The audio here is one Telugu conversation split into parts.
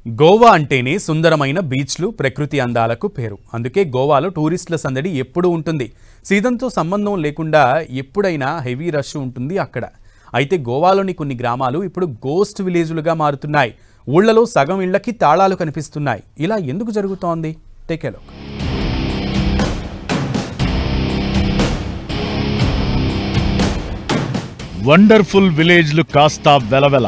గోవా అంటేనే సుందరమైన బీచ్లు, ప్రకృతి అందాలకు పేరు. అందుకే గోవాలో టూరిస్టుల సందడి ఎప్పుడూ ఉంటుంది. సీజన్తో సంబంధం లేకుండా ఎప్పుడైనా హెవీ రష్ ఉంటుంది అక్కడ. అయితే గోవాలోని కొన్ని గ్రామాలు ఇప్పుడు గోస్ట్ విలేజ్లుగా మారుతున్నాయి. ఊళ్ళలో సగం ఇళ్లకి తాళాలు కనిపిస్తున్నాయి. ఇలా ఎందుకు జరుగుతోంది? Take a look. వండర్ఫుల్ విలేజ్లు కాస్త వెలవెల,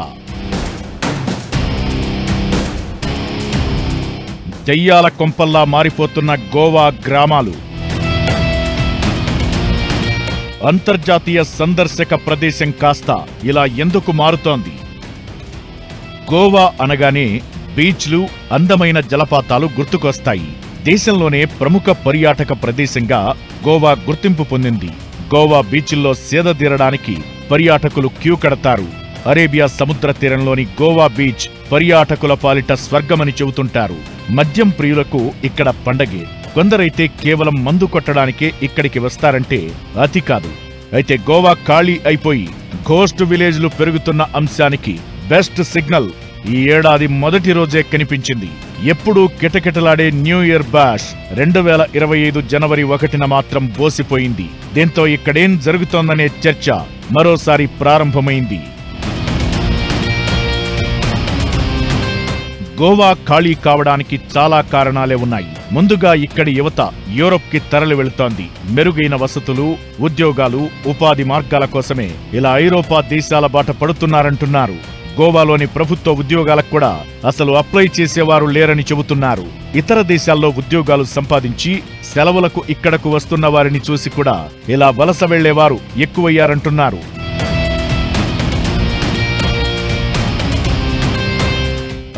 దెయ్యాల కొంపల్లా మారిపోతున్న గోవా గ్రామాలు, అంతర్జాతీయ సందర్శక ప్రదేశం కాస్త ఇలా ఎందుకు మారుతోంది? గోవా అనగానే బీచ్లు, అందమైన జలపాతాలు గుర్తుకొస్తాయి. దేశంలోనే ప్రముఖ పర్యాటక ప్రదేశంగా గోవా గుర్తింపు పొందింది. గోవా బీచ్ల్లో సేదతీరడానికి పర్యాటకులు క్యూ కడతారు. అరేబియా సముద్ర తీరంలోని గోవా బీచ్ పర్యాటకుల పాలిట స్వర్గమని చెబుతుంటారు. మద్యం ప్రియులకు ఇక్కడ పండగే. కొందరైతే కేవలం మందు కొట్టడానికే ఇక్కడికి వస్తారంటే అతి కాదు. అయితే గోవా ఖాళీ అయిపోయి ఘోస్ట్ విలేజ్లు పెరుగుతున్న అంశానికి బెస్ట్ సిగ్నల్ ఈ ఏడాది మొదటి రోజే కనిపించింది. ఎప్పుడూ కిటకిటలాడే న్యూ ఇయర్ బాష్ 2025 జనవరి 1న మాత్రం బోసిపోయింది. దీంతో ఇక్కడేం జరుగుతోందనే చర్చ మరోసారి ప్రారంభమైంది. గోవా ఖాళీ కావడానికి చాలా కారణాలే ఉన్నాయి. ముందుగా ఇక్కడి యువత యూరోప్కి తరలి వెళుతోంది. మెరుగైన వసతులు, ఉద్యోగాలు, ఉపాధి మార్గాల కోసమే ఇలా ఐరోపా దేశాల బాట పడుతున్నారంటున్నారు. గోవాలోని ప్రభుత్వ ఉద్యోగాలకు కూడా అసలు అప్లై చేసేవారు లేరని చెబుతున్నారు. ఇతర దేశాల్లో ఉద్యోగాలు సంపాదించి సెలవులకు ఇక్కడకు వస్తున్న వారిని చూసి కూడా ఇలా వలస వెళ్లేవారు ఎక్కువయ్యారంటున్నారు.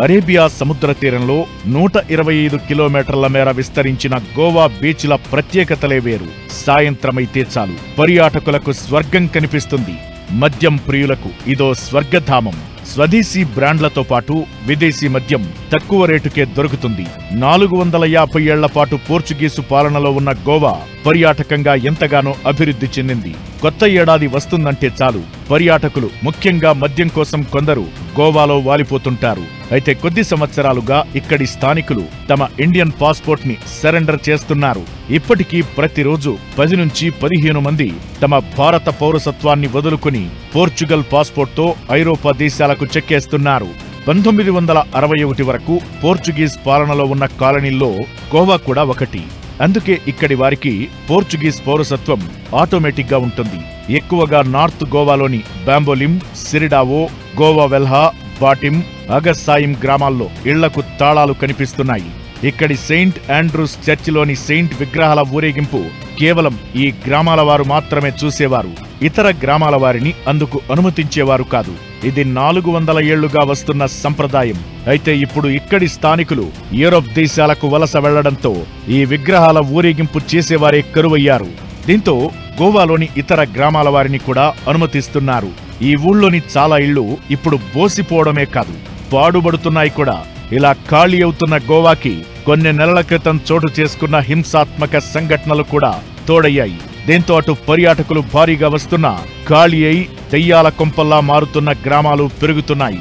అరేబియా సముద్ర తీరంలో 125 కిలోమీటర్ల మేర విస్తరించిన గోవా బీచ్ల ప్రత్యేకతలే వేరు. సాయంత్రమైతే చాలు పర్యాటకులకు స్వర్గం కనిపిస్తుంది. మద్యం ప్రియులకు ఇదో స్వర్గధామం. స్వదేశీ బ్రాండ్లతో పాటు విదేశీ మద్యం తక్కువ రేటుకే దొరుకుతుంది. 450 ఏళ్ల పాటు పోర్చుగీసు పాలనలో ఉన్న గోవా పర్యాటకంగా ఎంతగానో అభివృద్ధి చెందింది. కొత్త ఏడాది వస్తుందంటే చాలు పర్యాటకులు, ముఖ్యంగా మద్యం కోసం కొందరు గోవాలో వాలిపోతుంటారు. అయితే కొద్ది సంవత్సరాలుగా ఇక్కడి స్థానికులు తమ ఇండియన్ పాస్పోర్ట్ ని సరెండర్ చేస్తున్నారు. ఇప్పటికీ ప్రతిరోజు 10 నుంచి 15 మంది తమ భారత పౌరసత్వాన్ని వదులుకుని పోర్చుగల్ పాస్పోర్ట్తో ఐరోపా దేశాలకు చెక్కేస్తున్నారు. 1961 వరకు పోర్చుగీస్ పాలనలో ఉన్న కాలనీల్లో గోవా కూడా ఒకటి. అందుకే ఇక్కడి వారికి పోర్చుగీస్ పౌరసత్వం ఆటోమేటిక్ గా ఉంటుంది. ఎక్కువగా నార్త్ గోవాలోని బాంబోలిం, సిరిడావో, గోవా వెల్హా, బాటిం, అగస్సాయిం గ్రామాల్లో ఇళ్లకు తాళాలు కనిపిస్తున్నాయి. ఇక్కడి సెయింట్ ఆండ్రూస్ చర్చిలోని సెయింట్ విగ్రహాల ఊరేగింపు కేవలం ఈ గ్రామాల వారు మాత్రమే చూసేవారు. ఇతర గ్రామాల వారిని అందుకు అనుమతించేవారు కాదు. ఇది 400 ఏళ్లుగా వస్తున్న సంప్రదాయం. అయితే ఇప్పుడు ఇక్కడి స్థానికులు యూరోప్ దేశాలకు వలస వెళ్లడంతో ఈ విగ్రహాల ఊరేగింపు చేసేవారే కరువయ్యారు. దీంతో గోవాలోని ఇతర గ్రామాల వారిని కూడా అనుమతిస్తున్నారు. ఈ ఊళ్ళోని చాలా ఇళ్లు ఇప్పుడు బోసిపోవడమే కాదు, పాడుబడుతున్నాయి కూడా. ఇలా ఖాళీ అవుతున్న గోవాకి కొన్ని నెలల క్రితం చోటు చేసుకున్న హింసాత్మక సంఘటనలు కూడా తోడయ్యాయి. దీంతో అటు పర్యాటకులు భారీగా వస్తున్నా ఖాళీ అయి దెయ్యాల కొంపల్లా మారుతున్న గ్రామాలు పెరుగుతున్నాయి.